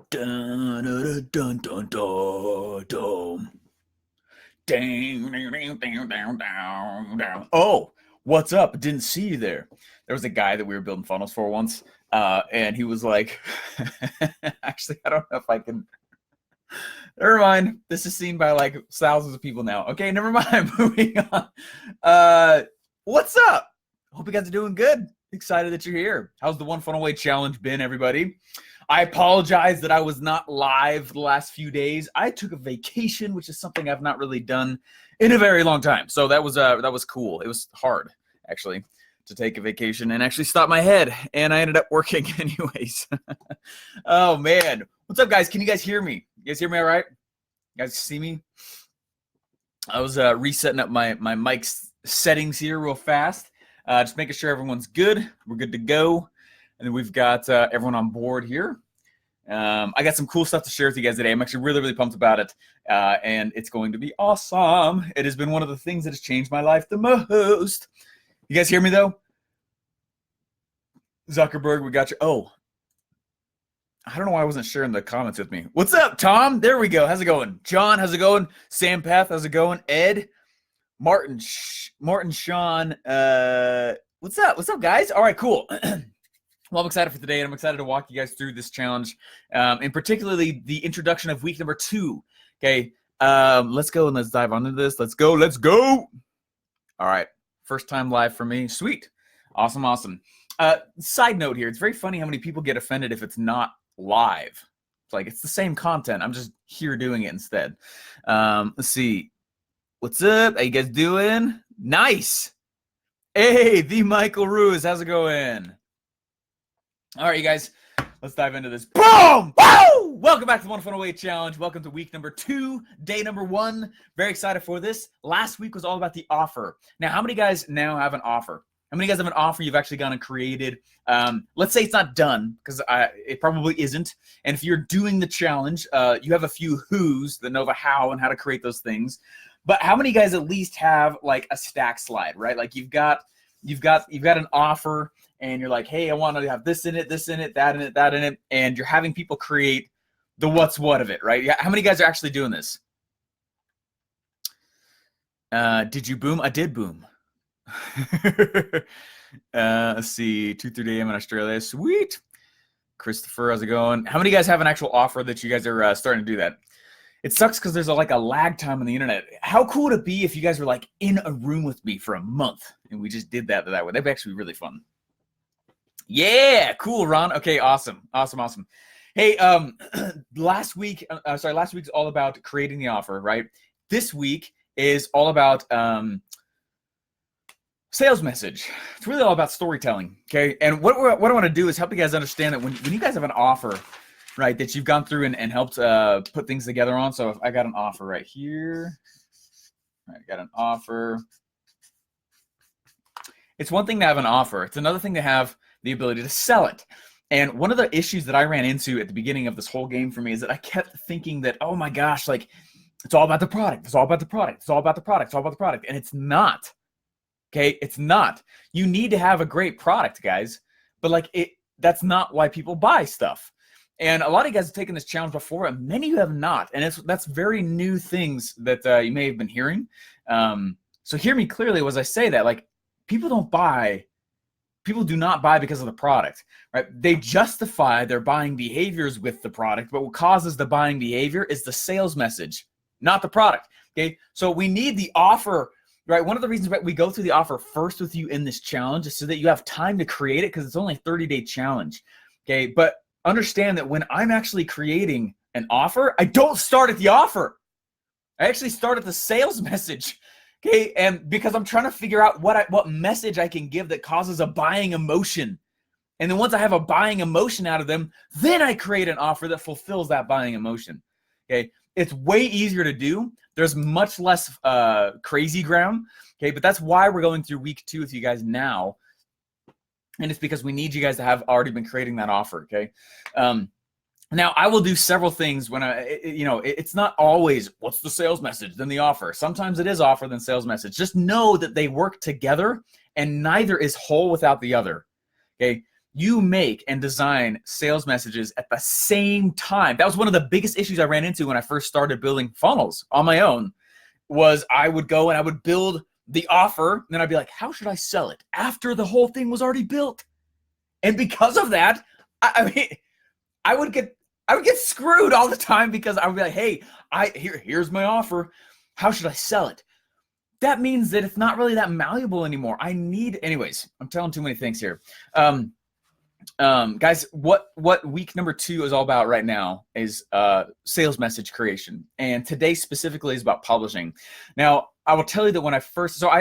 Dun, dun, dun, dun, dun, dun. Ding, ding, ding, ding, down, down, down. Oh, what's up? Didn't see you there. There was a guy that we were building funnels for once, and he was like, actually, I don't know if I can. Never mind. This is seen by like thousands of people now. Okay, never mind. Moving on. Uh, what's up? Hope you guys are doing good. Excited that you're here. How's the One Funnel Away Challenge been, everybody? I apologize that I was not live the last few days. I took a vacation, which is something I've not really done in a very long time. So that was cool. It was hard, actually, to take a vacation and actually stop my head, and I ended up working anyways. Oh man, what's up, guys? Can you guys hear me? You guys hear me all right? You guys see me? I was resetting up my mic settings here real fast, just making sure everyone's good. We're good to go. And then we've got everyone on board here. I got some cool stuff to share with you guys today. I'm actually really, really pumped about it. And it's going to be awesome. It has been one of the things that has changed my life the most. You guys hear me, though? Zuckerberg, we got you. Oh, I don't know why I wasn't sharing the comments with me. What's up, Tom? There we go. How's it going? John, how's it going? Sam Path, how's it going? Ed, Martin, Sean. What's up? What's up, guys? All right, cool. Well, I'm excited for today, and I'm excited to walk you guys through this challenge, and particularly the introduction of week number 2. Okay, let's go and let's dive into this. Let's go. Let's go. All right, first time live for me. Sweet. Awesome, awesome. Side note here, it's very funny how many people get offended if it's not live. It's like it's the same content. I'm just here doing it instead. Let's see. What's up? How you guys doing? Nice. Hey, the Michael Ruiz. How's it going? All right, you guys, let's dive into this. Boom! Woo! Welcome back to the One Funnel Away Challenge. Welcome to week number 2, day number 1. Very excited for this. Last week was all about the offer. Now, how many guys now have an offer? How many guys have an offer you've actually gone and created? Let's say it's not done, because it probably isn't. And if you're doing the challenge, you have a few who's that know the how and how to create those things. But how many guys at least have like a stack slide, right? Like you've got an offer, and you're like, hey, I want to have this in it, that in it, that in it, and you're having people create the what's what of it, right? How many guys are actually doing this? Did you boom? I did boom. Let's see, 2:30 a.m. in Australia. Sweet. Christopher, how's it going? How many guys have an actual offer that you guys are starting to do that? It sucks because there's like a lag time on the internet. How cool would it be if you guys were like in a room with me for a month and we just did that way? That'd be actually really fun. Yeah, cool, Ron. Okay, awesome. Hey, last week's all about creating the offer, right? This week is all about sales message. It's really all about storytelling, okay? And what I want to do is help you guys understand that when you guys have an offer, right, that you've gone through and helped put things together on. So if I got an offer right here. I got an offer. It's one thing to have an offer. It's another thing to have the ability to sell it. And one of the issues that I ran into at the beginning of this whole game for me is that I kept thinking that, oh my gosh, like it's all about the product. It's all about the product. It's all about the product. It's all about the product. And it's not. Okay, it's not. You need to have a great product, guys. But like that's not why people buy stuff. And a lot of you guys have taken this challenge before, and many of you have not. And that's very new things that you may have been hearing. So hear me clearly as I say that. Like people do not buy because of the product, right? They justify their buying behaviors with the product, but what causes the buying behavior is the sales message, not the product, okay? So we need the offer, right? One of the reasons we go through the offer first with you in this challenge is so that you have time to create it, because it's only a 30-day challenge, okay? But understand that when I'm actually creating an offer, I don't start at the offer. I actually start at the sales message. Okay, and because I'm trying to figure out what message I can give that causes a buying emotion. And then once I have a buying emotion out of them, then I create an offer that fulfills that buying emotion. Okay, it's way easier to do. There's much less crazy ground. Okay, but that's why we're going through week 2 with you guys now. And it's because we need you guys to have already been creating that offer, okay? Now, I will do several things when it's not always what's the sales message, then the offer. Sometimes it is offer, then sales message. Just know that they work together and neither is whole without the other, okay? you make and design sales messages at the same time. That was one of the biggest issues I ran into when I first started building funnels on my own, was I would go and I would build the offer, and then I'd be like, how should I sell it after the whole thing was already built? And because of that, I would get screwed all the time, because I would be like, hey, here's my offer. How should I sell it? That means that it's not really that malleable anymore. Anyways, I'm telling too many things here. Guys, what week number 2 is all about right now is sales message creation. And today specifically is about publishing. Now, I will tell you that when I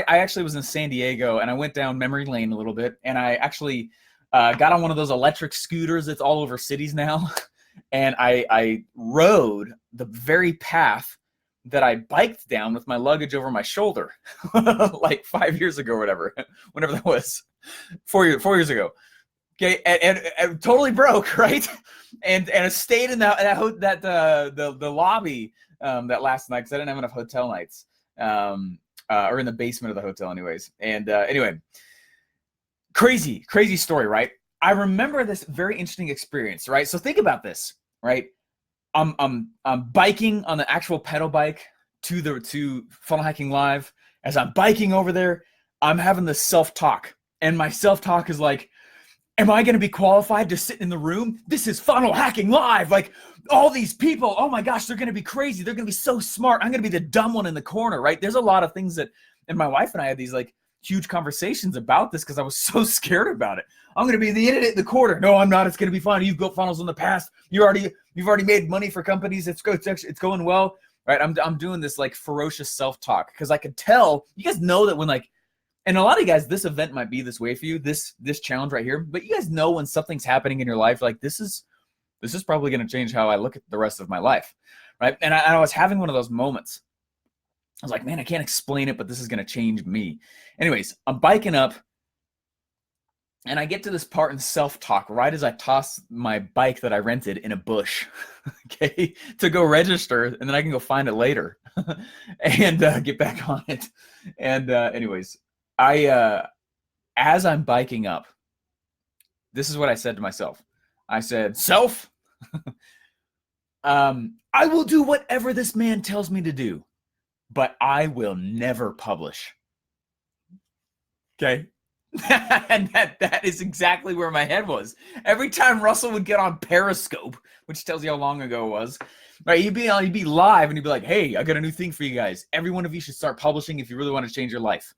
actually was in San Diego, and I went down memory lane a little bit, and I actually got on one of those electric scooters that's all over cities now. And I rode the very path that I biked down with my luggage over my shoulder like 5 years ago or whatever, whenever that was, 4 years ago. Okay, and totally broke, right? And I stayed in the lobby that last night, because I didn't have enough hotel nights, or in the basement of the hotel, anyways. And anyway, crazy story, right? I remember this very interesting experience, right? So think about this, right? I'm biking on the actual pedal bike to Funnel Hacking Live. As I'm biking over there, I'm having this self-talk, and my self-talk is like, am I going to be qualified to sit in the room? This is Funnel Hacking Live. Like, all these people, oh my gosh, they're going to be crazy. They're going to be so smart. I'm going to be the dumb one in the corner, right? There's a lot of things that, and my wife and I had these like huge conversations about this, because I was so scared about it. I'm going to be the idiot in the corner. No, I'm not. It's going to be fun. You've built funnels in the past. You've already made money for companies. It's going well, right? I'm doing this like ferocious self-talk, because I could tell, you guys know that when like, and a lot of you guys, this event might be this way for you, this challenge right here, but you guys know when something's happening in your life, like this is probably going to change how I look at the rest of my life, right? And I was having one of those moments. I was like, man, I can't explain it, but this is going to change me. Anyways, I'm biking up, and I get to this part in self-talk right as I toss my bike that I rented in a bush, okay, to go register, and then I can go find it later and get back on it. And anyways, as I'm biking up, this is what I said to myself. I said, self, I will do whatever this man tells me to do, but I will never publish. Okay. And that is exactly where my head was. Every time Russell would get on Periscope, which tells you how long ago it was, right? He'd be live, and he'd be like, hey, I got a new thing for you guys. Every one of you should start publishing if you really want to change your life.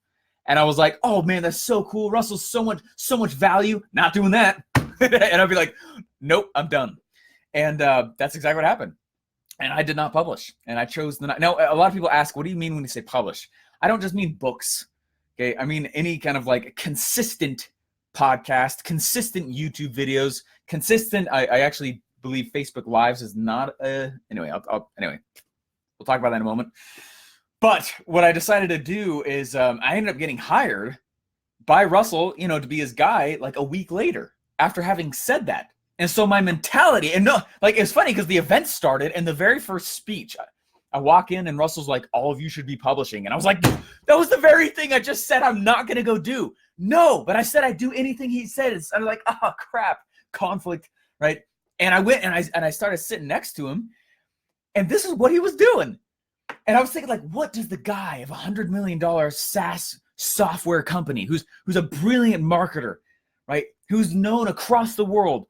And I was like, oh man, that's so cool. Russell's so much value. Not doing that. And I'd be like, nope, I'm done. And that's exactly what happened. And I did not publish. And I chose the night. Now, a lot of people ask, what do you mean when you say publish? I don't just mean books. Okay. I mean any kind of like consistent podcast, consistent YouTube videos, consistent. I actually believe Facebook Lives is not anyway, anyway, we'll talk about that in a moment. But what I decided to do is I ended up getting hired by Russell, to be his guy like a week later after having said that. And so my mentality, and no, like, it's funny because the event started, and the very first speech, I walk in and Russell's like, all of you should be publishing. And I was like, that was the very thing I just said I'm not going to go do. No, but I said I'd do anything he said. And I'm like, oh crap, conflict, right? And I went and I started sitting next to him, and this is what he was doing. And I was thinking, like, what does the guy of $100 million SaaS software company, who's a brilliant marketer, right, who's known across the world,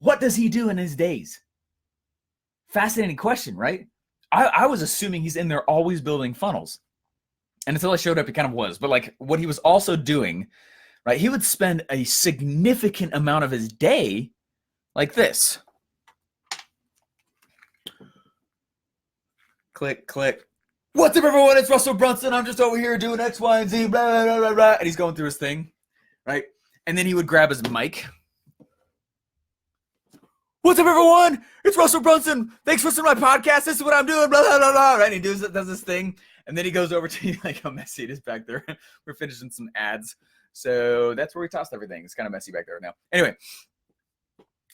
what does he do in his days? Fascinating question, right? I was assuming he's in there always building funnels. And until I showed up, he kind of was. But like what he was also doing, right, he would spend a significant amount of his day like this. Click, click. What's up, everyone? It's Russell Brunson. I'm just over here doing X, Y, and Z, blah, blah, blah, blah. And he's going through his thing, right? And then he would grab his mic. What's up, everyone? It's Russell Brunson. Thanks for listening to my podcast. This is what I'm doing, blah, blah, blah, blah. Right? And he does this thing. And then he goes over to, like, how messy it is back there. We're finishing some ads. So that's where we tossed everything. It's kind of messy back there now. Anyway.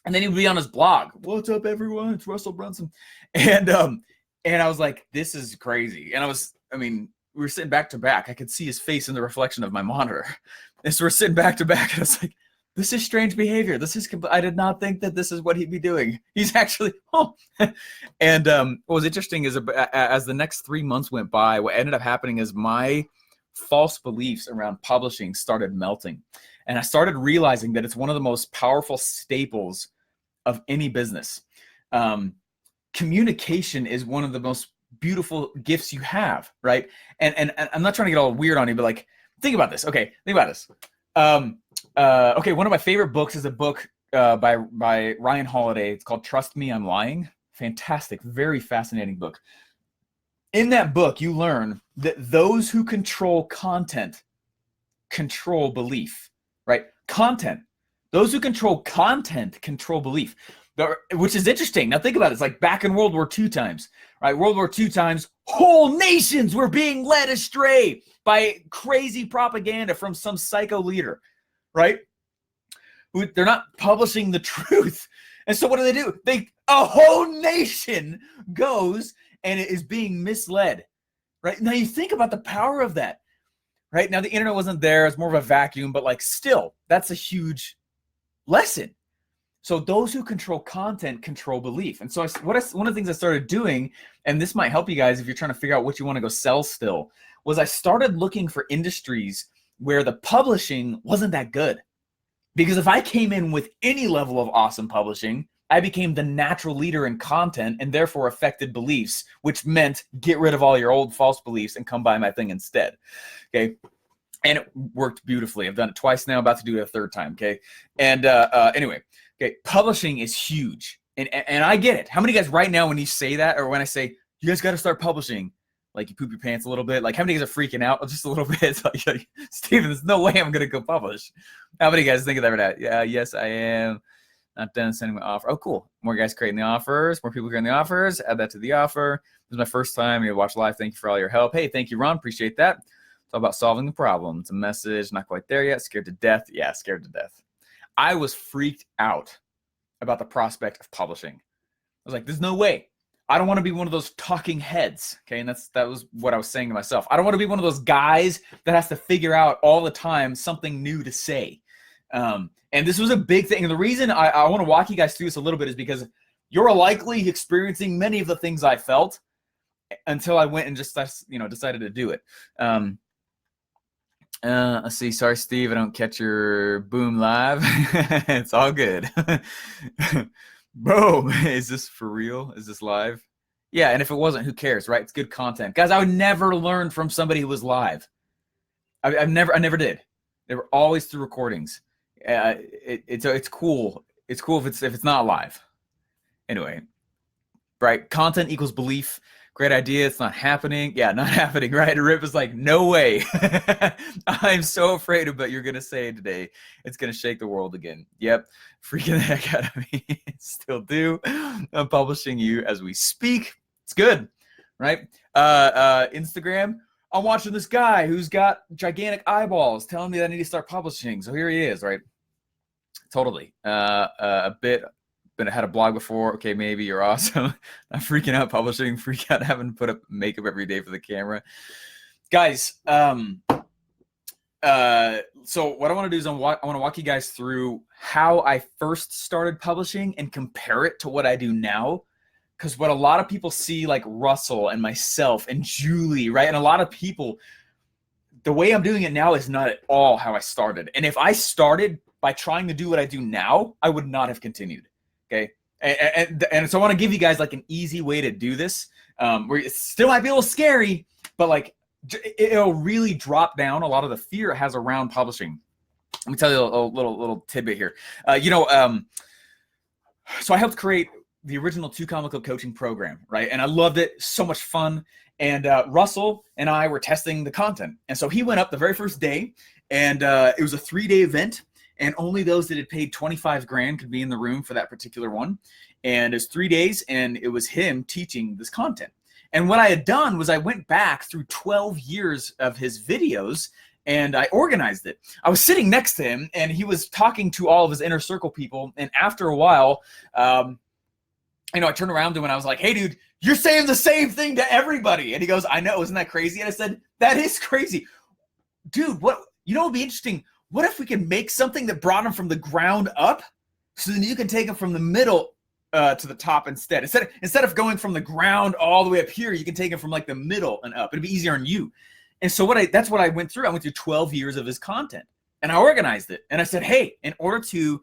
And then he would be on his blog. What's up, everyone? It's Russell Brunson. And I was like, this is crazy. And we were sitting back to back. I could see his face in the reflection of my monitor. And so we're sitting back to back. And I was like, this is strange behavior. I did not think that this is what he'd be doing. He's actually, And what was interesting is as the next 3 months went by, what ended up happening is my false beliefs around publishing started melting. And I started realizing that it's one of the most powerful staples of any business. Communication is one of the most beautiful gifts you have, right? And I'm not trying to get all weird on you, but like, think about this. Okay, think about this. Okay, one of my favorite books is a book by Ryan Holiday. It's called Trust Me, I'm Lying. Fantastic, very fascinating book. In that book, you learn that those who control content control belief, right? Content. Those who control content control belief, which is interesting. Now think about it. It's like back in World War II times, right? World War II times, whole nations were being led astray by crazy propaganda from some psycho leader, right? They're not publishing the truth. And so what do? A whole nation goes and it is being misled, right? Now you think about the power of that, right? Now the internet wasn't there. It's more of a vacuum, but like still, that's a huge lesson. So those who control content control belief. And so one of the things I started doing, and this might help you guys if you're trying to figure out what you want to go sell still, was I started looking for industries where the publishing wasn't that good. Because if I came in with any level of awesome publishing, I became the natural leader in content and therefore affected beliefs, which meant get rid of all your old false beliefs and come buy my thing instead. Okay. And it worked beautifully. I've done it twice now, about to do it a third time. Okay. And anyway, okay, publishing is huge. And I get it. How many guys right now, when you say that, or when I say, you guys got to start publishing, like you poop your pants a little bit, like how many guys are freaking out just a little bit? It's like, Steven, there's no way I'm going to go publish. How many guys think of that right now? Yeah, yes, I am. Not done sending my offer. Oh, cool. More guys creating the offers. More people creating the offers. Add that to the offer. This is my first time. You watch live. Thank you for all your help. Hey, thank you, Ron. Appreciate that. It's all about solving the problem. It's a message. Not quite there yet. Scared to death. Yeah, scared to death. I was freaked out about the prospect of publishing. I was like, there's no way. I don't want to be one of those talking heads. Okay. And that was what I was saying to myself. I don't want to be one of those guys that has to figure out all the time something new to say. And this was a big thing. And the reason I want to walk you guys through this a little bit is because you're likely experiencing many of the things I felt until I went and just, decided to do it. Let's see. Sorry, Steve. I don't catch your boom live. It's all good. Boom. Is this for real? Is this live? Yeah. And if it wasn't, who cares, right? It's good content. Guys, I would never learn from somebody who was live. I never did. They were always through recordings. It's cool. It's cool if it's not live. Anyway, right? Content equals belief. Great idea. It's not happening. Yeah, not happening, right? And Rip is like, no way. I'm so afraid of what you're going to say today. It's going to shake the world again. Yep. Freaking the heck out of me. Still do. I'm publishing you as we speak. It's good, right? Instagram. I'm watching this guy who's got gigantic eyeballs telling me that I need to start publishing. So here he is, right? Totally. A bit. Been had a blog before. Okay, maybe you're awesome. I'm freaking out publishing, freak out having to put up makeup every day for the camera. Guys, so what I want to do is I want to walk you guys through how I first started publishing and compare it to what I do now. Because what a lot of people see, like Russell and myself and Julie, right? And a lot of people, the way I'm doing it now is not at all how I started. And if I started by trying to do what I do now, I would not have continued. Okay. And so I want to give you guys like an easy way to do this. Where it still might be a little scary, but like it'll really drop down a lot of the fear it has around publishing. Let me tell you a little tidbit here. So I helped create the original 2 Comma Club coaching program, right? And I loved it. So much fun. And Russell and I were testing the content. And so he went up the very first day, and it was a 3-day event. And only those that had paid $25,000 could be in the room for that particular one. And it's 3 days, and it was him teaching this content. And what I had done was I went back through 12 years of his videos, and I organized it. I was sitting next to him, and he was talking to all of his inner circle people. And after a while, I turned around to him, and I was like, hey, dude, you're saying the same thing to everybody. And he goes, I know, isn't that crazy? And I said, that is crazy. Dude, what would be interesting? what if we can make something that brought them from the ground up, so then you can take them from the middle to the top instead. Instead of going from the ground all the way up here, you can take them from like the middle and up. It'd be easier on you. And so that's what I went through. I went through 12 years of his content, and I organized it. And I said, hey, in order to,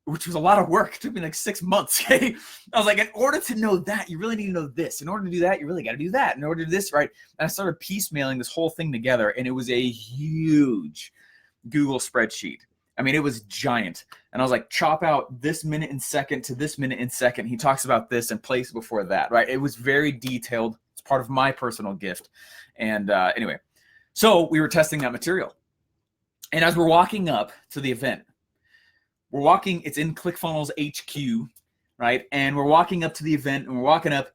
which was a lot of work, it took me like 6 months. Okay, I was like, in order to know that, you really need to know this. In order to do that, you really got to do that. In order to do this, right? And I started piecemealing this whole thing together, and it was a huge Google spreadsheet. I mean, it was giant. And I was like, chop out this minute and second to this minute and second. He talks about this and place before that, right? It was very detailed. It's part of my personal gift. And anyway, so we were testing that material. And as we're walking up to the event, it's in ClickFunnels HQ, right? And we're walking up to the event, and we're walking up.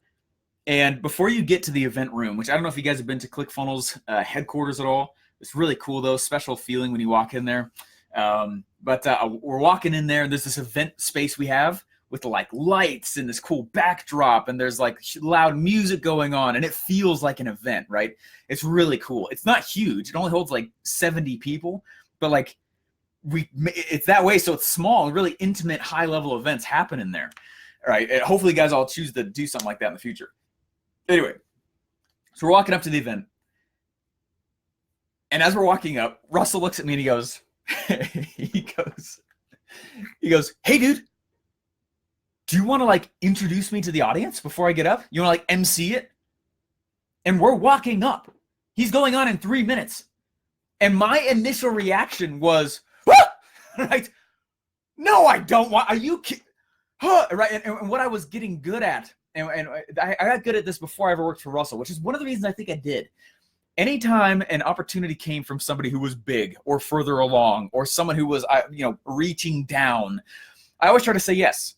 And before you get to the event room, which I don't know if you guys have been to ClickFunnels headquarters at all. It's really cool though, special feeling when you walk in there. But we're walking in there, and there's this event space we have with like lights and this cool backdrop, and there's like loud music going on, and it feels like an event, right? It's really cool. It's not huge. It only holds like 70 people, but like it's that way. So it's small and really intimate, high level events happen in there. All right. And hopefully you guys all choose to do something like that in the future. Anyway, so we're walking up to the event. And as we're walking up, Russell looks at me and he goes, hey dude, do you want to like introduce me to the audience before I get up? You want to like MC it? And we're walking up. He's going on in 3 minutes. And my initial reaction was, ah! Right? No, I don't want, are you kidding? Huh? Right? And what I was getting good at, and I got good at this before I ever worked for Russell, which is one of the reasons I think I did. Anytime an opportunity came from somebody who was big or further along, or someone who was, reaching down, I always try to say yes.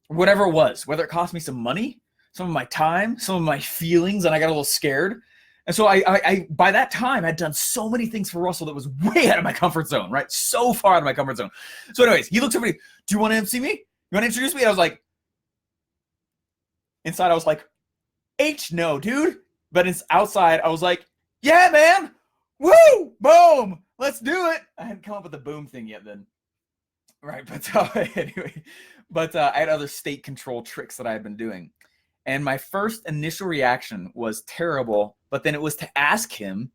Whatever it was, whether it cost me some money, some of my time, some of my feelings, and I got a little scared. And so I by that time, I'd done so many things for Russell that was way out of my comfort zone, right? So far out of my comfort zone. So anyways, he looked at me, do you want to MC me? You want to introduce me? I was like, inside I was like, no, dude. But it's outside, I was like, yeah, man. Woo! Boom! Let's do it. I hadn't come up with the boom thing yet then. Right, but anyway. But I had other state control tricks that I had been doing. And my first initial reaction was terrible, but then it was to ask him,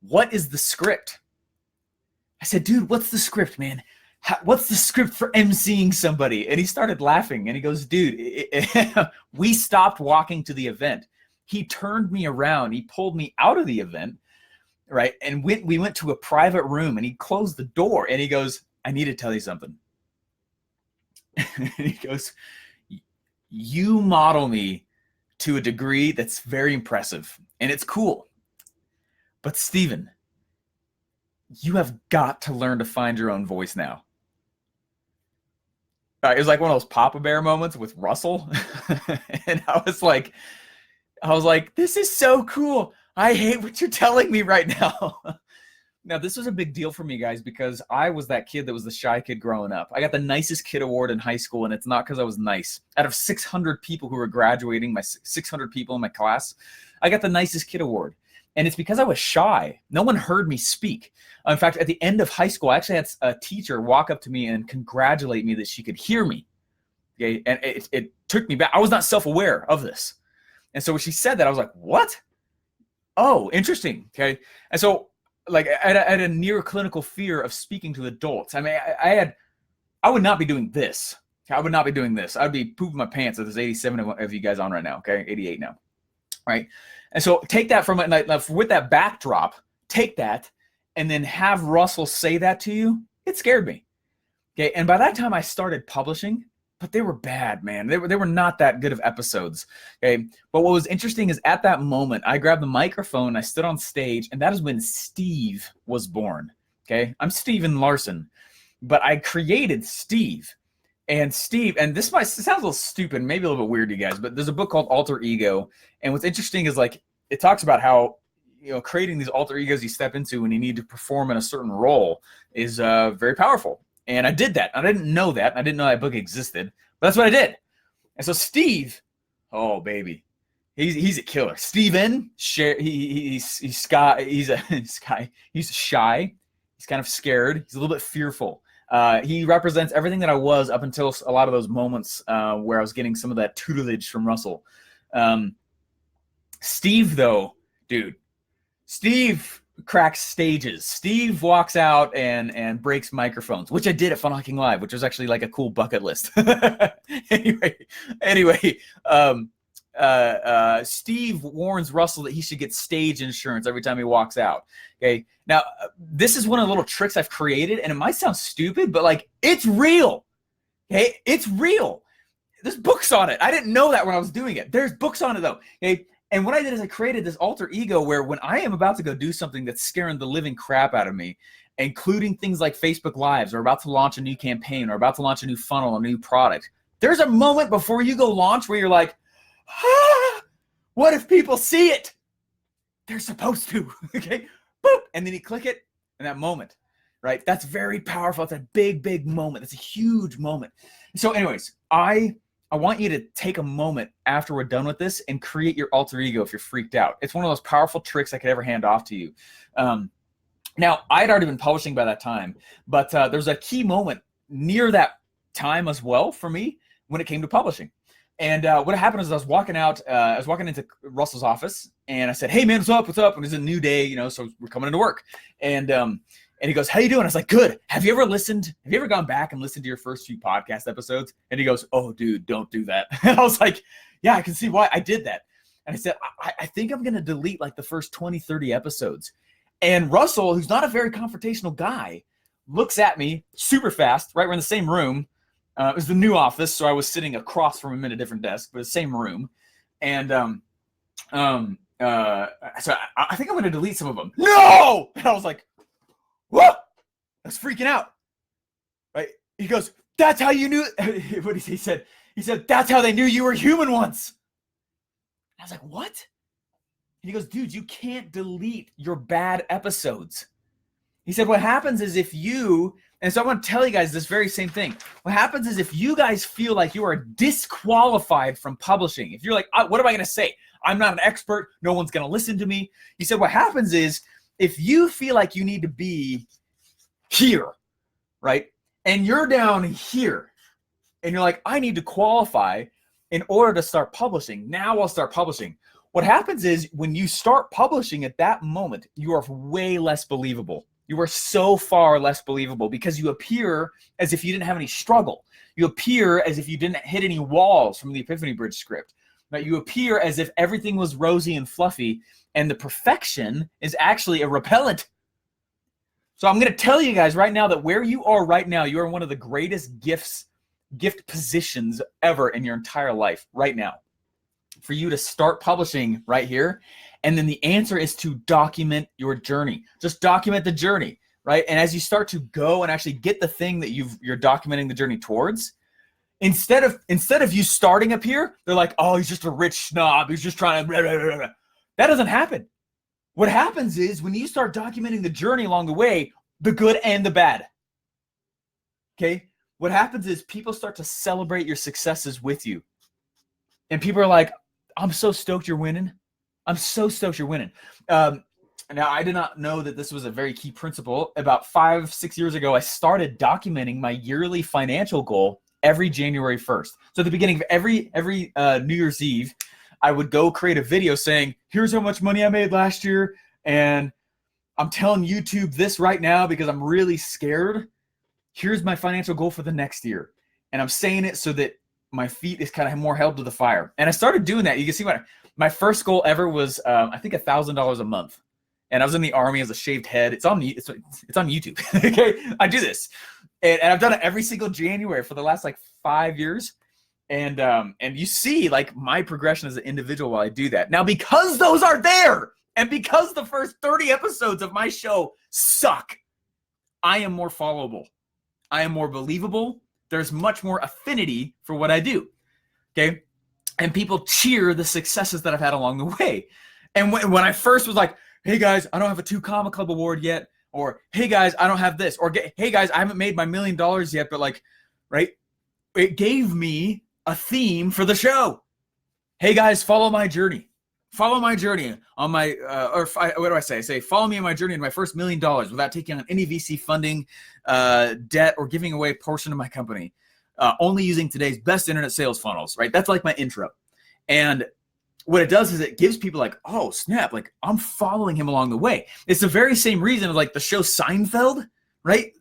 what is the script? I said, dude, what's the script, man? What's the script for emceeing somebody? And he started laughing, and he goes, dude, we stopped walking to the event. He turned me around. He pulled me out of the event, right? And we went to a private room, and he closed the door, and he goes, I need to tell you something. And he goes, you model me to a degree that's very impressive, and it's cool. But Steven, you have got to learn to find your own voice now. It was like one of those Papa Bear moments with Russell. And I was like, this is so cool. I hate what you're telling me right now. Now, this was a big deal for me, guys, because I was that kid that was the shy kid growing up. I got the nicest kid award in high school, and it's not because I was nice. Out of 600 people who were graduating, 600 people in my class, I got the nicest kid award. And it's because I was shy. No one heard me speak. In fact, at the end of high school, I actually had a teacher walk up to me and congratulate me that she could hear me. Okay, and it took me back. I was not self-aware of this. And so when she said that, I was like, what? Oh, interesting. Okay. And so like I had a near clinical fear of speaking to adults. I mean, I would not be doing this. I would not be doing this. I'd be pooping my pants if there's 87 of you guys on right now. Okay. 88 now. Right. And so take that from it. With that backdrop, take that and then have Russell say that to you. It scared me. Okay. And by that time I started publishing, but they were bad, man. They were not that good of episodes. Okay. But what was interesting is at that moment, I grabbed the microphone, I stood on stage, and that is when Steve was born. Okay. I'm Steven Larson, but I created Steve. And Steve, and this sounds a little stupid, maybe a little bit weird to you guys, but there's a book called Alter Ego. And what's interesting is like, it talks about how, creating these alter egos you step into when you need to perform in a certain role is very powerful. And I did that. I didn't know that. I didn't know that book existed, but that's what I did. And so Steve, oh baby, he's a killer. Steven, he's shy. He's kind of scared. He's a little bit fearful. He represents everything that I was up until a lot of those moments where I was getting some of that tutelage from Russell. Steve, though, dude, Steve cracks stages. Steve walks out and breaks microphones, which I did at Fun Hawking Live, which was actually like a cool bucket list. anyway, Steve warns Russell that he should get stage insurance every time he walks out. Okay. Now, this is one of the little tricks I've created, and it might sound stupid, but like, it's real. Okay. It's real. There's books on it. I didn't know that when I was doing it. There's books on it though. Okay. And what I did is I created this alter ego where when I am about to go do something that's scaring the living crap out of me, including things like Facebook Lives, or about to launch a new campaign, or about to launch a new funnel, a new product, there's a moment before you go launch where you're like, what if people see it? They're supposed to. Okay. Boop. And then you click it in that moment, right? That's very powerful. It's a big, big moment. It's a huge moment. So anyways, I want you to take a moment after we're done with this and create your alter ego if you're freaked out. It's one of those powerful tricks I could ever hand off to you. Now, I'd already been publishing by that time, but there's a key moment near that time as well for me when it came to publishing. And what happened is I was walking into Russell's office, and I said, "Hey man, what's up? What's up?" And it's a new day, so we're coming into work. And he goes, "How you doing?" I was like, "Good. Have you ever gone back and listened to your first few podcast episodes?" And he goes, "Oh, dude, don't do that." And I was like, "Yeah, I can see why I did that." And I said, I think I'm going to delete like the first 20, 30 episodes. And Russell, who's not a very confrontational guy, looks at me super fast, right? We're in the same room. It was the new office, so I was sitting across from him in a different desk, but the same room. And so I think I'm going to delete some of them. No! And I was like, what? I was freaking out. Right? He goes, "That's how you knew." What did he said? He said, "That's how they knew you were human once." I was like, what? And he goes, "Dude, you can't delete your bad episodes." He said, "What happens is if you," and so I want to tell you guys this very same thing. What happens is if you guys feel like you are disqualified from publishing, if you're like, what am I going to say? I'm not an expert. No one's going to listen to me. He said, what happens is if you feel like you need to be here, right? And you're down here and you're like, I need to qualify in order to start publishing. Now I'll start publishing. What happens is when you start publishing at that moment, you are way less believable. You are so far less believable because you appear as if you didn't have any struggle. You appear as if you didn't hit any walls from the Epiphany Bridge script. Right? You appear as if everything was rosy and fluffy, and the perfection is actually a repellent. So I'm going to tell you guys right now that where you are right now, you are in one of the greatest gift positions ever in your entire life right now. For you to start publishing right here. And then the answer is to document your journey. Just document the journey, right? And as you start to go and actually get the thing that you're documenting the journey towards, instead of you starting up here, they're like, "Oh, he's just a rich snob. He's just trying to blah, blah, blah, blah." That doesn't happen. What happens is when you start documenting the journey along the way, the good and the bad. Okay? What happens is people start to celebrate your successes with you. And people are like, "I'm so stoked you're winning. I'm so stoked you're winning." Now, I did not know that this was a very key principle. About 5-6 years ago, I started documenting my yearly financial goal every January 1st. So at the beginning of every New Year's Eve, I would go create a video saying, "Here's how much money I made last year. And I'm telling YouTube this right now because I'm really scared. Here's my financial goal for the next year." And I'm saying it so that my feet is kind of more held to the fire. And I started doing that. You can see my first goal ever was, I think $1,000 a month. And I was in the Army as a shaved head. It's on YouTube. Okay. I do this. And I've done it every single January for the last like 5 years. And you see like my progression as an individual while I do that. Now, because those are there and because the first 30 episodes of my show suck, I am more followable. I am more believable. There's much more affinity for what I do, okay? And people cheer the successes that I've had along the way. And when I first was like, "Hey guys, I don't have a 2 Comma Club award yet," or "Hey guys, I don't have this," or "Hey guys, I haven't made my $1 million yet," but like, right? It gave me a theme for the show. "Hey guys, follow my journey. follow my journey on my, what do I say? I say, follow me on my journey to my first $1 million without taking on any VC funding, debt, or giving away a portion of my company. Only using today's best internet sales funnels, right? That's like my intro. And what it does is it gives people like, oh, snap, like I'm following him along the way. It's the very same reason of like the show Seinfeld, right?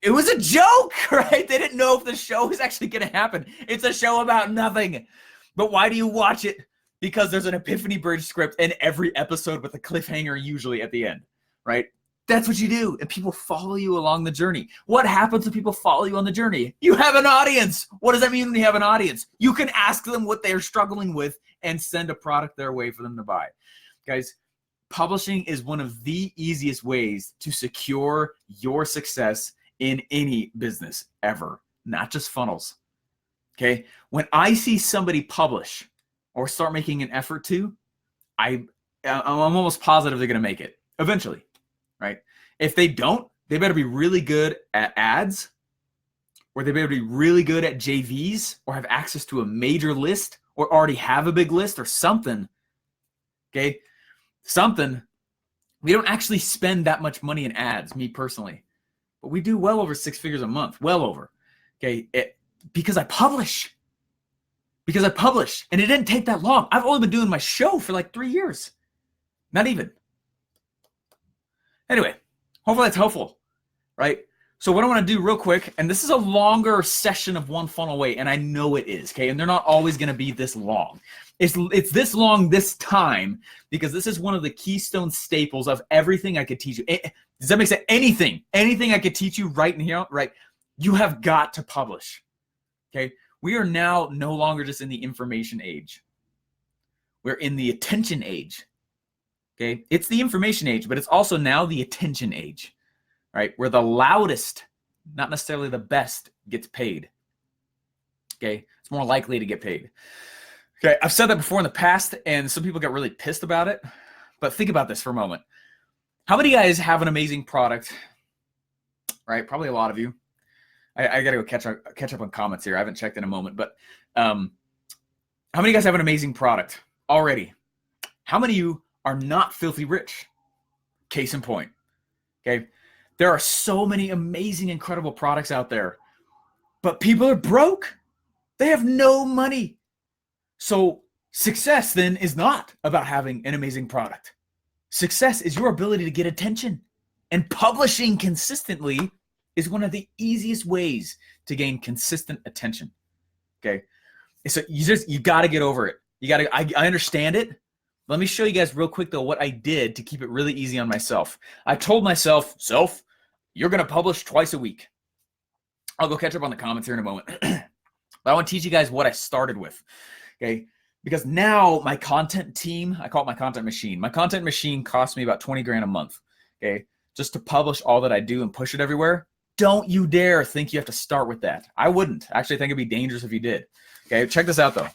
It was a joke, right? They didn't know if the show was actually going to happen. It's a show about nothing. But why do you watch it? Because there's an Epiphany Bridge script in every episode with a cliffhanger usually at the end, right? That's what you do, and people follow you along the journey. What happens when people follow you on the journey? You have an audience. What does that mean when you have an audience? You can ask them what they're struggling with and send a product their way for them to buy. Guys, publishing is one of the easiest ways to secure your success in any business ever, not just funnels. Okay? When I see somebody publish or start making an effort to, I'm almost positive they're going to make it eventually. Right? If they don't, they better be really good at ads, or they better be really good at JVs, or have access to a major list, or already have a big list, or something. Okay? Something. We don't actually spend that much money in ads, me personally, but we do well over 6 figures a month, well over. Okay? Because I publish. Because I publish, and it didn't take that long. I've only been doing my show for like 3 years. Not even. Anyway, hopefully that's helpful, right? So what I want to do real quick, and this is a longer session of One Funnel Away, and I know it is, okay? And they're not always going to be this long. It's this long this time because this is one of the keystone staples of everything I could teach you. Does that make sense? Anything I could teach you right in here, right? You have got to publish, okay? We are now no longer just in the information age. We're in the attention age. Okay, it's the information age, but it's also now the attention age, right? Where the loudest, not necessarily the best, gets paid. Okay, it's more likely to get paid. Okay, I've said that before in the past, and some people get really pissed about it. But think about this for a moment. How many guys have an amazing product? Right, probably a lot of you. I gotta go catch up on comments here. I haven't checked in a moment, but how many guys have an amazing product already? How many of you are not filthy rich? Case in point. Okay. There are so many amazing, incredible products out there, but people are broke. They have no money. So success then is not about having an amazing product. Success is your ability to get attention, and publishing consistently is one of the easiest ways to gain consistent attention. Okay. So you got to get over it. I understand it. Let me show you guys real quick, though, what I did to keep it really easy on myself. I told myself, you're going to publish twice a week. I'll go catch up on the comments here in a moment. But I want to teach you guys what I started with, okay? Because now my content team, I call it my content machine. My content machine costs me about 20 grand a month, okay? Just to publish all that I do and push it everywhere. Don't you dare think you have to start with that. I wouldn't. Actually, I think it'd be dangerous if you did. Okay, check this out, though.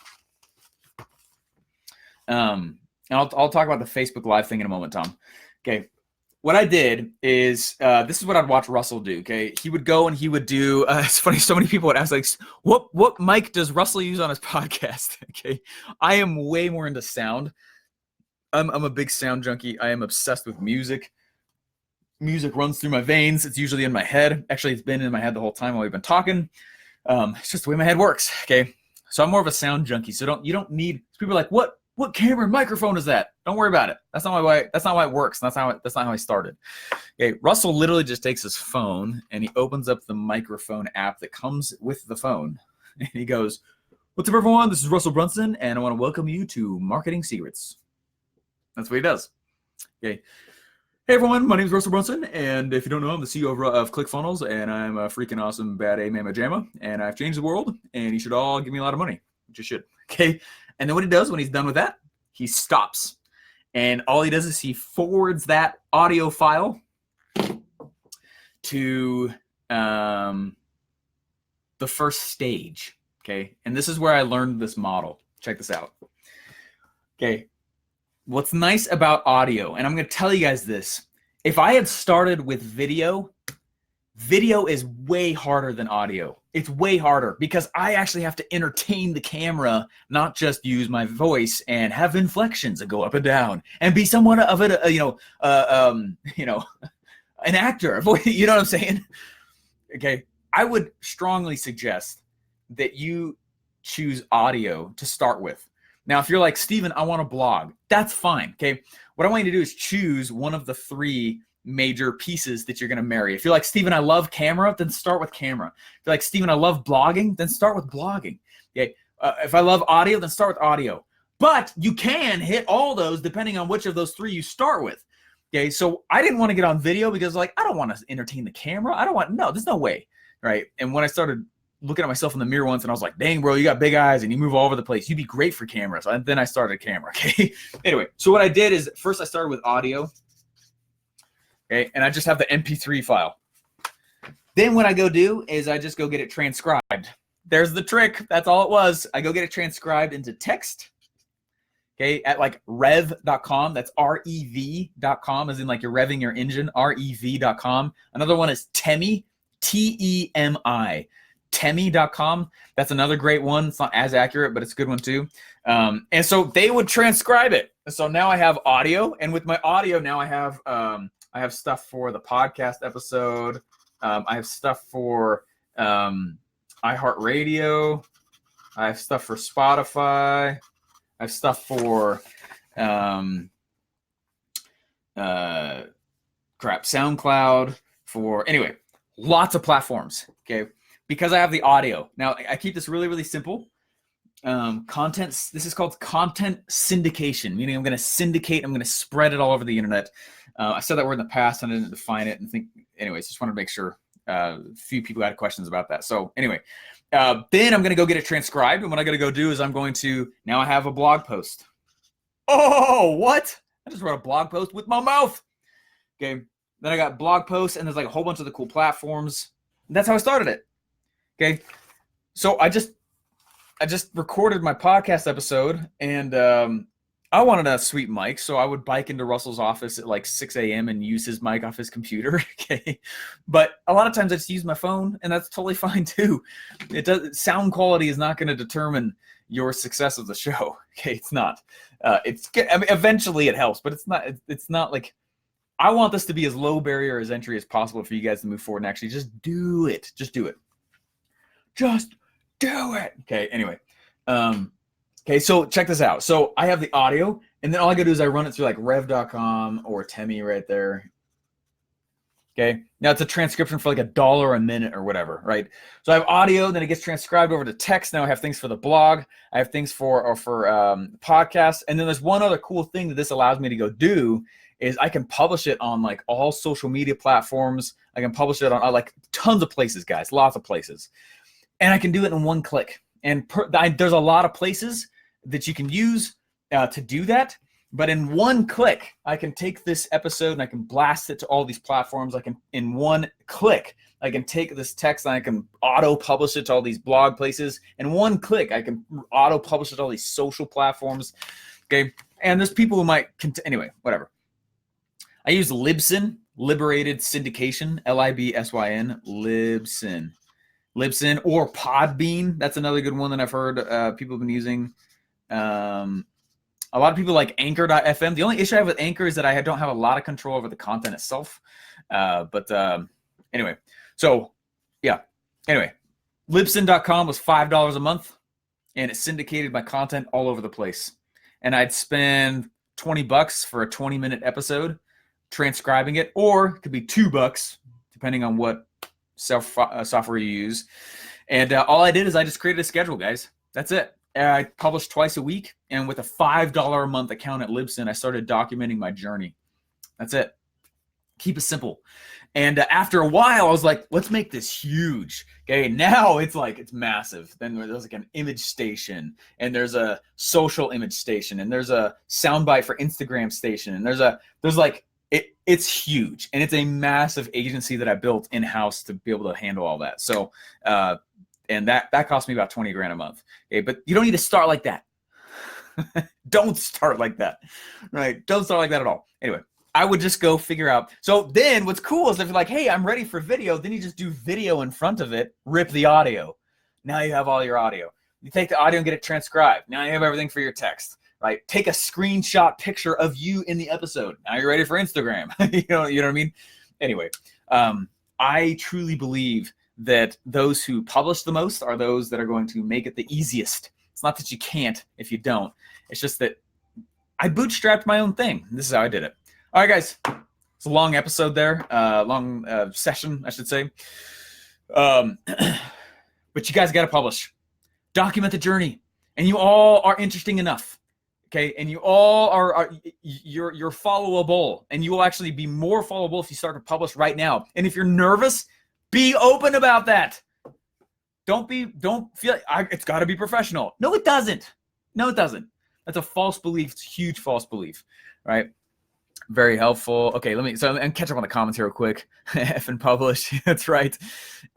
And I'll talk about the Facebook Live thing in a moment, Tom. Okay, what I did is, this is what I'd watch Russell do, okay? He would go and he would do, it's funny, so many people would ask, like, what mic does Russell use on his podcast? Okay, I am way more into sound. I'm a big sound junkie. I am obsessed with music. Music runs through my veins. It's usually in my head. Actually, it's been in my head the whole time while we've been talking. It's just the way my head works, okay? So I'm more of a sound junkie. So you don't need, people are like, what camera and microphone is that? Don't worry about it. That's not why it works. That's not how I started. Okay, Russell literally just takes his phone and he opens up the microphone app that comes with the phone. And he goes, "What's up, everyone? This is Russell Brunson, and I want to welcome you to Marketing Secrets." That's what he does. Okay. Hey everyone, my name is Russell Brunson, and if you don't know, I'm the CEO of ClickFunnels, and I'm a freaking awesome bad A mama jamma, and I've changed the world, and you should all give me a lot of money, which you should. Okay. And then what he does when he's done with that, he stops. And all he does is he forwards that audio file to the first stage. Okay. And this is where I learned this model. Check this out. Okay. What's nice about audio, and I'm going to tell you guys this, if I had started with video, Video is way harder than audio. It's way harder because I actually have to entertain the camera, not just use my voice and have inflections that go up and down and be somewhat of an actor. You know what I'm saying? Okay. I would strongly suggest that you choose audio to start with. Now, if you're like, Steven, I want to blog, that's fine. Okay. What I want you to do is choose one of the 3 major pieces that you're going to marry. If you're like, Steven, I love camera, then start with camera. If you're like, Steven, I love blogging, then start with blogging. Okay. If I love audio, then start with audio. But you can hit all those depending on which of those 3 you start with. Okay. So I didn't want to get on video because like, I don't want to entertain the camera. There's no way. Right. And when I started looking at myself in the mirror once and I was like, dang, bro, you got big eyes and you move all over the place. You'd be great for cameras. And then I started camera. Okay. Anyway, so what I did is first I started with audio. Okay, and I just have the MP3 file. Then what I go do is I just go get it transcribed. There's the trick. That's all it was. I go get it transcribed into text. Okay, at like rev.com. That's rev.com, as in like you're revving your engine, rev.com. Another one is Temi, Temi. Temi.com. That's another great one. It's not as accurate, but it's a good one too. And so they would transcribe it. So now I have audio, and with my audio now I have stuff for the podcast episode. I have stuff for iHeartRadio. I have stuff for Spotify. I have stuff for SoundCloud. Anyway, lots of platforms. Okay, because I have the audio. Now I keep this really, really simple. This is called content syndication, meaning I'm going to syndicate. I'm going to spread it all over the internet. I said that word in the past and I didn't define it. And anyways, just wanted to make sure a few people had questions about that. So anyway, then I'm going to go get it transcribed. And what I'm going to go do is now I have a blog post. Oh, what? I just wrote a blog post with my mouth. Okay. Then I got blog posts and there's like a whole bunch of the cool platforms. And that's how I started it. Okay. So I just recorded my podcast episode and, I wanted a sweet mic, so I would bike into Russell's office at like 6 a.m. and use his mic off his computer. Okay, but a lot of times I just use my phone, and that's totally fine too. Sound quality is not going to determine your success of the show. Okay, it's not. Eventually it helps, but it's not. It's not like I want this to be as low barrier as entry as possible for you guys to move forward and actually just do it. Just do it. Just do it. Okay. Anyway. Okay, so check this out. So I have the audio, and then all I gotta do is I run it through like rev.com or Temi right there. Okay, now it's a transcription for like $1 a minute or whatever, right? So I have audio, then it gets transcribed over to text. Now I have things for the blog. I have things for podcasts, and then there's one other cool thing that this allows me to go do is I can publish it on like all social media platforms. I can publish it on like tons of places, guys, lots of places, and I can do it in one click. And there's a lot of places that you can use to do that. But in one click, I can take this episode and I can blast it to all these platforms. In one click, I can take this text and I can auto-publish it to all these blog places. In one click, I can auto-publish it to all these social platforms. Okay, and there's people who might, anyway, whatever. I use Libsyn, Liberated Syndication, Libsyn, Libsyn, or Podbean. That's another good one that I've heard people have been using. A lot of people like Anchor.fm. The only issue I have with Anchor is that I don't have a lot of control over the content itself. Anyway, so yeah. Anyway, Libsyn.com was $5 a month, and it syndicated my content all over the place. And I'd spend $20 for a 20-minute episode transcribing it, or it could be $2 depending on what software you use. And all I did is I just created a schedule, guys. That's it. I published twice a week, and with a $5 a month account at Libsyn, I started documenting my journey. That's it. Keep it simple. And after a while, I was like, let's make this huge. Okay, now it's massive. Then there's like an image station, and there's a social image station, and there's a soundbite for Instagram station, and it's huge, and it's a massive agency that I built in-house to be able to handle all that. So, and that cost me about $20,000 a month. Okay, but you don't need to start like that. Don't start like that, right? Don't start like that at all. Anyway, I would just go figure out. So then what's cool is if you're like, hey, I'm ready for video, then you just do video in front of it, rip the audio. Now you have all your audio. You take the audio and get it transcribed. Now you have everything for your text, right? Take a screenshot picture of you in the episode. Now you're ready for Instagram. you know what I mean? Anyway, I truly believe that those who publish the most are those that are going to make it the easiest. It's not that you can't if you don't. It's just that I bootstrapped my own thing. This is how I did it. All right, guys. It's a long episode there. Long session, I should say. But you guys got to publish. Document the journey. And you all are interesting enough. Okay? And you all you're followable. And you will actually be more followable if you start to publish right now. And if you're nervous, be open about that. Don't feel like it's got to be professional. No, it doesn't. No, it doesn't. That's a false belief. It's a huge false belief, right? Very helpful. Okay, and catch up on the comments here real quick. F and publish. That's right.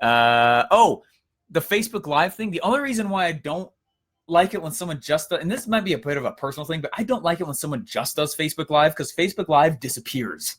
The Facebook Live thing. The only reason why I don't like it when someone just does, and this might be a bit of a personal thing, but I don't like it when someone just does Facebook Live because Facebook Live disappears.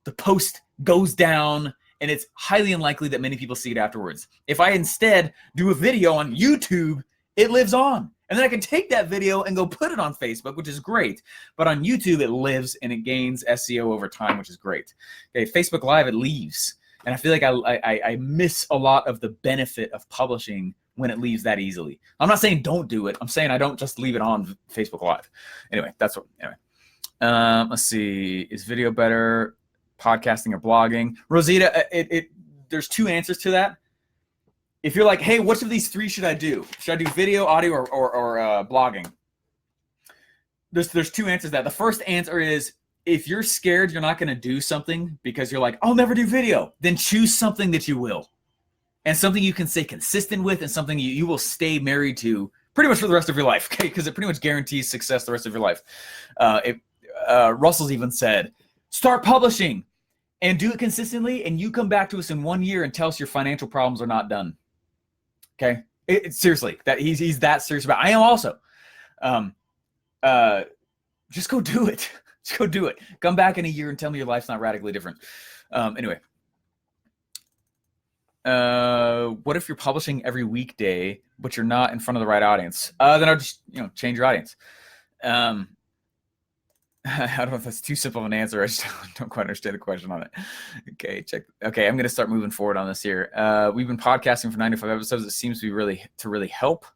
The post goes down, and it's highly unlikely that many people see it afterwards. If I instead do a video on YouTube, it lives on. And then I can take that video and go put it on Facebook, which is great. But on YouTube, it lives and it gains SEO over time, which is great. Okay, Facebook Live, it leaves. And I feel like I miss a lot of the benefit of publishing when it leaves that easily. I'm not saying don't do it. I'm saying I don't just leave it on Facebook Live. Anyway, let's see. Is video better, podcasting or blogging? Rosita, there's two answers to that. If you're like, hey, which of these three should I do? Should I do video, audio, or blogging? There's two answers to that. The first answer is if you're scared you're not going to do something because you're like, I'll never do video, then choose something that you will. And something you can stay consistent with and something you will stay married to pretty much for the rest of your life, okay? Because it pretty much guarantees success the rest of your life. Russell's even said, start publishing and do it consistently, and you come back to us in 1 year and tell us your financial problems are not done. Okay, seriously, that he's that serious about it. I am also. Just go do it. Just go do it. Come back in a year and tell me your life's not radically different. Anyway, what if you're publishing every weekday but you're not in front of the right audience? Then I'll just change your audience. I don't know if that's too simple of an answer. I just don't quite understand the question on it. Okay, Okay, I'm going to start moving forward on this here. We've been podcasting for 95 episodes. It seems to be really help.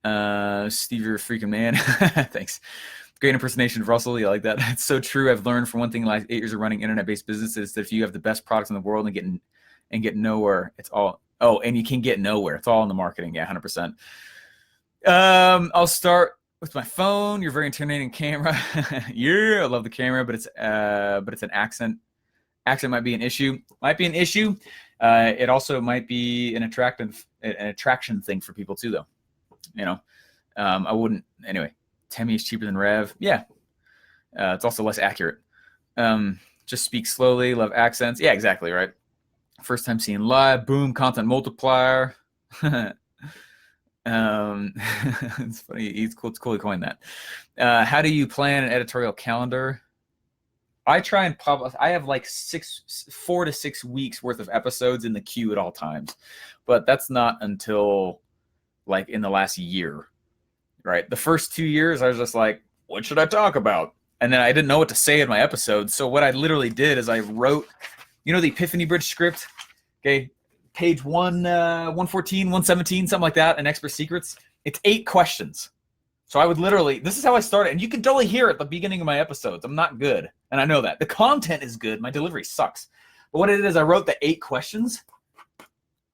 Steve, you're a freaking man. Thanks. Great impersonation of Russell. You like that? It's so true. I've learned from one thing in the last 8 years of running internet-based businesses that if you have the best products in the world and get nowhere, it's all. Oh, and you can get nowhere. It's all in the marketing. Yeah, 100%. I'll start with my phone. You're very intimidating camera. Yeah, I love the camera, but it's an accent. Accent might be an issue. It also might be an attraction thing for people too, though. I wouldn't anyway. Temi is cheaper than Rev. Yeah. It's also less accurate. Just speak slowly. Love accents. Yeah, exactly right. First time seeing live. Boom. Content multiplier. It's funny. It's cool he coined that. How do you plan an editorial calendar? I try and publish. I have like 4 to 6 weeks worth of episodes in the queue at all times, but that's not until like in the last year, right? The first 2 years, I was just like, what should I talk about? And then I didn't know what to say in my episodes. So what I literally did is I wrote, the Epiphany Bridge script, okay? Page 114, 117, something like that, in Expert Secrets. It's 8 questions. So I would literally, this is how I started. And you can totally hear it at the beginning of my episodes. I'm not good. And I know that. The content is good. My delivery sucks. But what it is, I wrote the 8 questions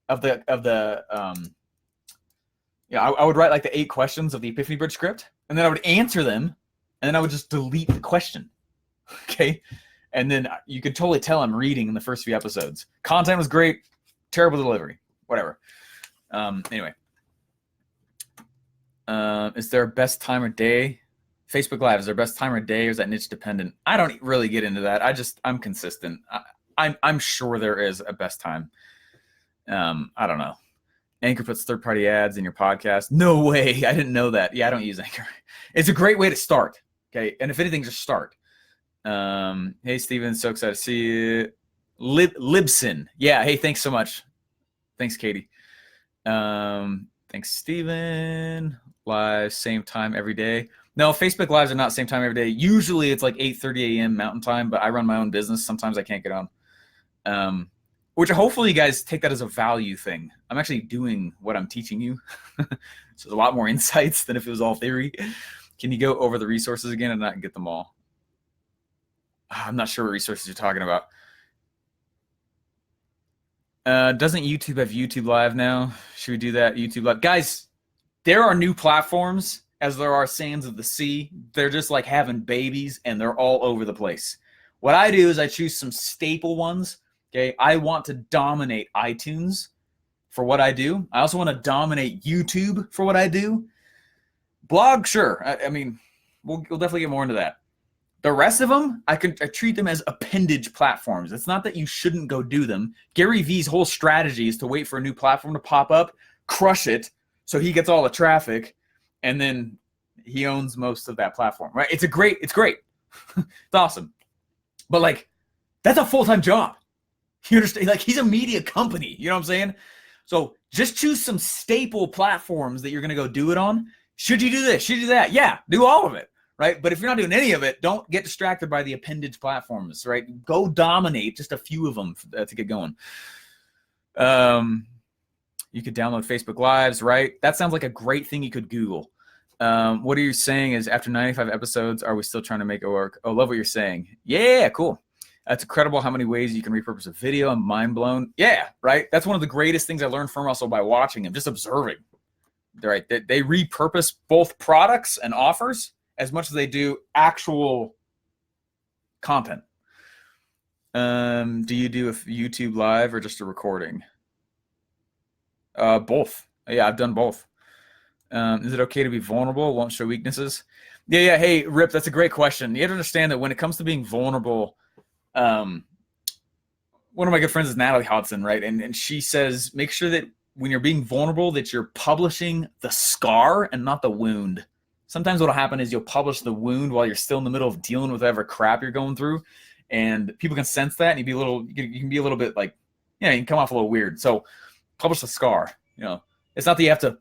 I would write like the 8 questions of the Epiphany Bridge script. And then I would answer them. And then I would just delete the question. Okay? And then you could totally tell I'm reading in the first few episodes. Content was great. Terrible delivery. Whatever. Anyway. Is there a best time of day? Facebook Live, is there a best time of day, or is that niche dependent? I don't really get into that. I'm consistent. I'm sure there is a best time. I don't know. Anchor puts third-party ads in your podcast. No way. I didn't know that. Yeah, I don't use Anchor. It's a great way to start. Okay. And if anything, just start. Hey, Steven, so excited to see you. Libson. Yeah, hey, thanks so much. Thanks, Katie. Thanks, Steven. Live, same time every day. No, Facebook Lives are not same time every day. Usually it's like 8:30 a.m. Mountain Time, but I run my own business. Sometimes I can't get on. Which hopefully you guys take that as a value thing. I'm actually doing what I'm teaching you. So there's a lot more insights than if it was all theory. Can you go over the resources again and not get them all? I'm not sure what resources you're talking about. Doesn't YouTube have YouTube Live now? Should we do that? YouTube Live. Guys, there are new platforms as there are sands of the sea. They're just like having babies and they're all over the place. What I do is I choose some staple ones. Okay, I want to dominate iTunes for what I do. I also want to dominate YouTube for what I do. Blog, sure. I mean, we'll definitely get more into that. The rest of them, I treat them as appendage platforms. It's not that you shouldn't go do them. Gary Vee's whole strategy is to wait for a new platform to pop up, crush it, so he gets all the traffic, and then he owns most of that platform, right? It's great. It's awesome. But like, that's a full-time job. You understand? Like, he's a media company. You know what I'm saying? So just choose some staple platforms that you're going to go do it on. Should you do this? Should you do that? Yeah, do all of it. Right? But if you're not doing any of it, don't get distracted by the appendage platforms, right? Go dominate just a few of them to get going. You could download Facebook Lives, right? That sounds like a great thing you could Google. What are you saying is after 95 episodes, are we still trying to make it work? Oh, love what you're saying. Yeah, cool. It's incredible how many ways you can repurpose a video. I'm mind blown. Yeah, right? That's one of the greatest things I learned from Russell by watching him, just observing. Right? They repurpose both products and offers as much as they do actual content. Do you do a YouTube Live or just a recording? Both. Yeah, I've done both. Is it okay to be vulnerable? Won't show weaknesses? Yeah. Hey, Rip, that's a great question. You have to understand that when it comes to being vulnerable, one of my good friends is Natalie Hodson, right? And she says, make sure that when you're being vulnerable, that you're publishing the scar and not the wound. Sometimes what'll happen is you'll publish the wound while you're still in the middle of dealing with whatever crap you're going through, and people can sense that, and you can be a little bit like, you can come off a little weird. So publish the scar. It's not that you have to.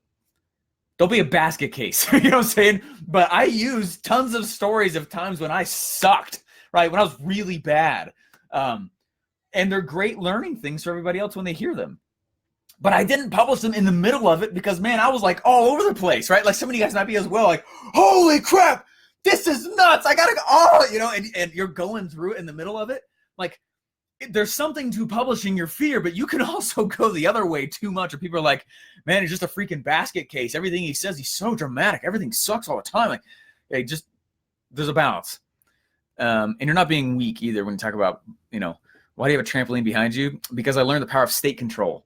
Don't be a basket case. You know what I'm saying? But I use tons of stories of times when I sucked, right? When I was really bad, and they're great learning things for everybody else when they hear them. But I didn't publish them in the middle of it because, man, I was like all over the place, right? Like, some of you guys might be as well, like, holy crap, this is nuts. I gotta go, and you're going through it in the middle of it. Like, there's something to publishing your fear, but you can also go the other way too much. And people are like, man, he's just a freaking basket case. Everything he says, he's so dramatic. Everything sucks all the time. Like, hey, there's a balance. And you're not being weak either when you talk about, why do you have a trampoline behind you? Because I learned the power of state control.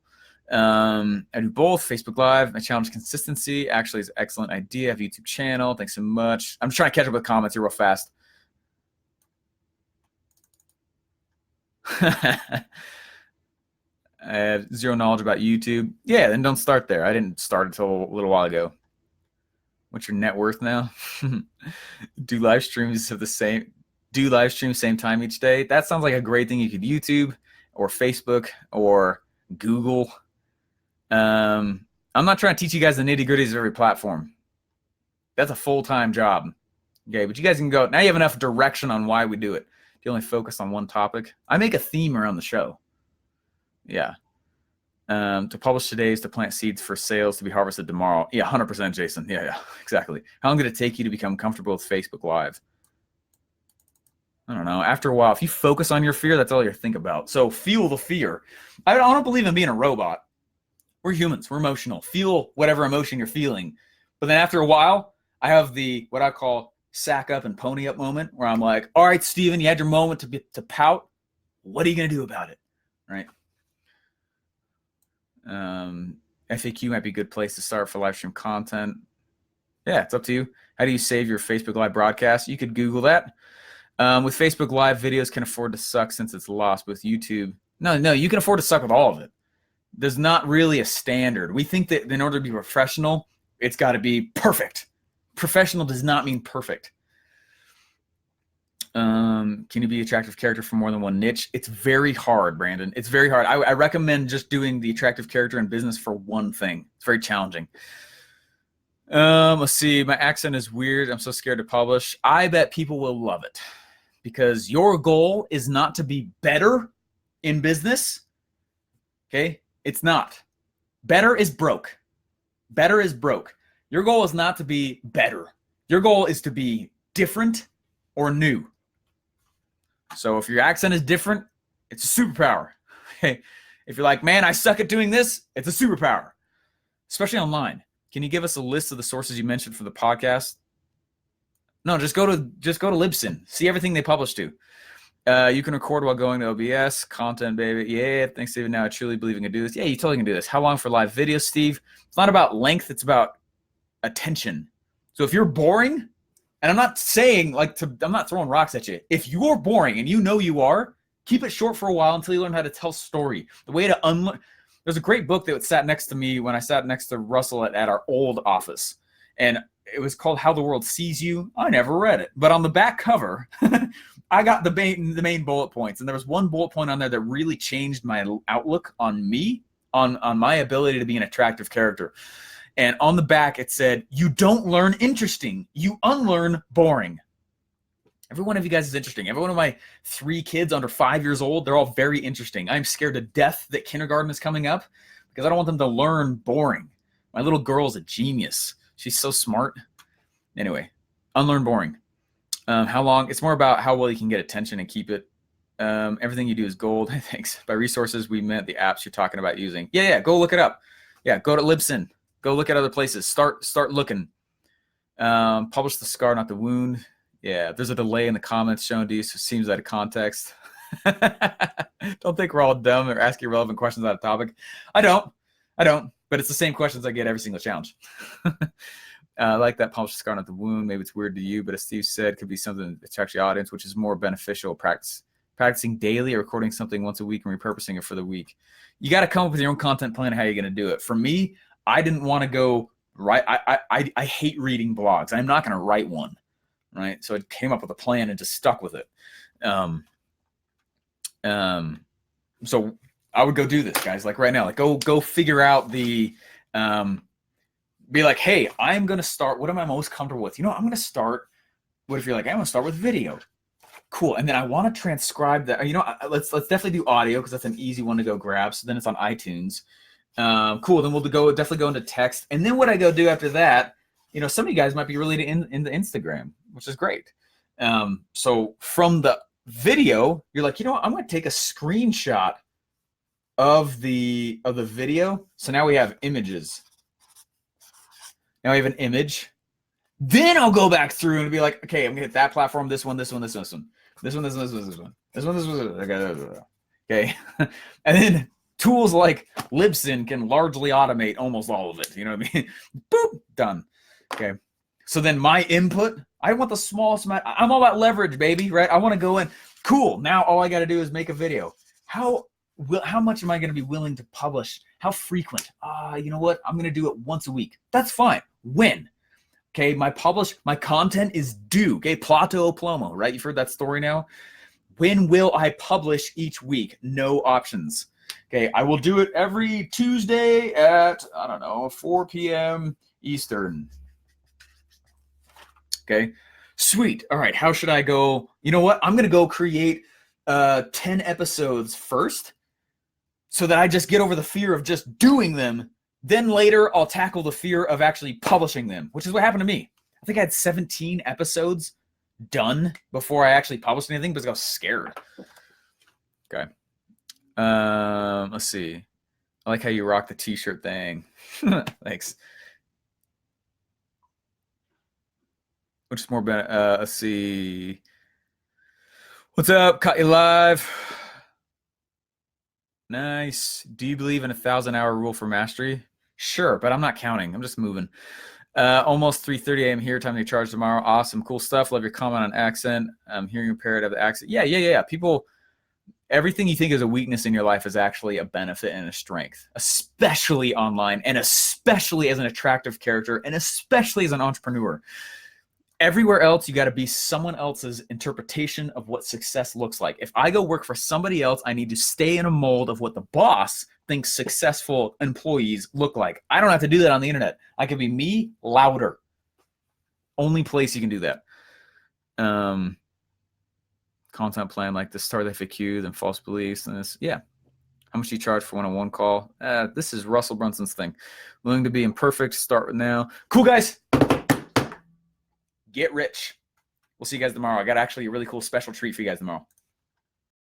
I do both. Facebook Live, my challenge consistency actually is an excellent idea. I have a YouTube channel. Thanks so much. I'm just trying to catch up with comments here real fast. I have zero knowledge about YouTube. Yeah, then don't start there. I didn't start until a little while ago. What's your net worth now? Do live streams same time each day? That sounds like a great thing. You could YouTube or Facebook or Google. I'm not trying to teach you guys the nitty-gritties of every platform. That's a full-time job. Okay, but you guys can go. Now you have enough direction on why we do it. If you only focus on one topic. I make a theme around the show. Yeah. To publish today is to plant seeds for sales to be harvested tomorrow. Yeah, 100%, Jason. Yeah, exactly. How long did it take you to become comfortable with Facebook Live? I don't know. After a while, if you focus on your fear, that's all you think about. So feel the fear. I don't believe in being a robot. We're humans. We're emotional. Feel whatever emotion you're feeling. But then after a while, I have what I call sack up and pony up moment where I'm like, all right, Steven, you had your moment to pout. What are you going to do about it? Right? FAQ might be a good place to start for live stream content. Yeah, it's up to you. How do you save your Facebook Live broadcast? You could Google that. With Facebook Live, videos can afford to suck since it's lost. With YouTube, no, you can afford to suck with all of it. There's not really a standard. We think that in order to be professional, it's got to be perfect. Professional does not mean perfect. Can you be attractive character for more than one niche? It's very hard, Brandon. It's very hard. I recommend just doing the attractive character in business for one thing. It's very challenging. Let's see. My accent is weird. I'm so scared to publish. I bet people will love it because your goal is not to be better in business. Okay? It's not. Better is broke. Better is broke. Your goal is not to be better. Your goal is to be different or new. So if your accent is different, it's a superpower. Okay? If you're like, man, I suck at doing this, it's a superpower, especially online. Can you give us a list of the sources you mentioned for the podcast? No, just go to Libsyn. See everything they publish to. You can record while going to OBS. Content, baby. Yeah, thanks, Steven. Now I truly believe you can do this. Yeah, you totally can do this. How long for live videos, Steve? It's not about length. It's about attention. So if you're boring, and I'm not saying I'm not throwing rocks at you. If you're boring and you know you are, keep it short for a while until you learn how to tell story. The way to unlearn. There's a great book that sat next to me when I sat next to Russell at our old office. And it was called How the World Sees You. I never read it. But on the back cover, I got the main bullet points. And there was one bullet point on there that really changed my outlook on me, on my ability to be an attractive character. And on the back, it said, you don't learn interesting. You unlearn boring. Every one of you guys is interesting. Every one of my 3 kids under 5 years old, they're all very interesting. I'm scared to death that kindergarten is coming up because I don't want them to learn boring. My little girl's a genius. She's so smart. Anyway, unlearn boring. How long? It's more about how well you can get attention and keep it. Everything you do is gold. Thanks. By resources, we meant the apps you're talking about using. Yeah, go look it up. Yeah, go to Libsyn. Go look at other places. Start looking. Publish the scar, not the wound. Yeah, there's a delay in the comments shown to you, so it seems out of context. Don't think we're all dumb or asking relevant questions out of topic. I don't. But it's the same questions I get every single challenge. I like that publish the scar, not the wound. Maybe it's weird to you, but as Steve said, it could be something that attracts your audience, which is more beneficial. Practicing daily or recording something once a week and repurposing it for the week. You got to come up with your own content plan how you're going to do it. For me, I didn't want to go right. I hate reading blogs. I'm not going to write one. Right. So I came up with a plan and just stuck with it. So I would go do this, guys, like right now, like go figure out the, be like, hey, I'm going to start. What am I most comfortable with? I'm going to start. What if you're like, I'm going to start with video. Cool. And then I want to transcribe that. Let's definitely do audio because that's an easy one to go grab. So then it's on iTunes. Cool. Then we'll definitely go into text. And then what I go do after that, some of you guys might be really into Instagram, which is great. So from the video, you're like, I'm going to take a screenshot of the video. So now we have images. Now we have an image. Then I'll go back through and be like, okay, I'm going to hit that platform, this one, this one, this one, this one, this one, this one, this one, this one, this one, this one. Okay. And then tools like Libsyn can largely automate almost all of it. You know what I mean? Boop, done. Okay. So then my input, I want the smallest amount. I'm all about leverage, baby, right? I want to go in. Cool. Now all I got to do is make a video. How much am I going to be willing to publish? How frequent? You know what? I'm going to do it once a week. That's fine. When? Okay. My content is due. Okay. Plato Plomo, right? You've heard that story now. When will I publish each week? No options. Okay. I will do it every Tuesday at, 4 p.m. Eastern. Okay, sweet. All right, how should I go? You know what? I'm going to go create 10 episodes first so that I just get over the fear of just doing them. Then later, I'll tackle the fear of actually publishing them, which is what happened to me. I think I had 17 episodes done before I actually published anything because I was scared. Okay. Let's see. I like how you rock the t-shirt thing. Thanks. Which is more let's see. What's up? Caught you live. Nice. Do you believe in a 1,000-hour rule for mastery? Sure, but I'm not counting. I'm just moving. Almost 3:30 a.m. here. Time to charge tomorrow. Awesome. Cool stuff. Love your comment on accent. I'm hearing impaired of the accent. Yeah. People, everything you think is a weakness in your life is actually a benefit and a strength, especially online and especially as an attractive character and especially as an entrepreneur. Everywhere else, you got to be someone else's interpretation of what success looks like. If I go work for somebody else, I need to stay in a mold of what the boss thinks successful employees look like. I don't have to do that on the internet. I can be me, louder. Only place you can do that. Content plan like this, start FAQ, then false beliefs, and this. Yeah. How much do you charge for one-on-one call? This is Russell Brunson's thing. Willing to be imperfect, start now. Cool, guys. Get rich. We'll see you guys tomorrow. I got actually a really cool special treat for you guys tomorrow.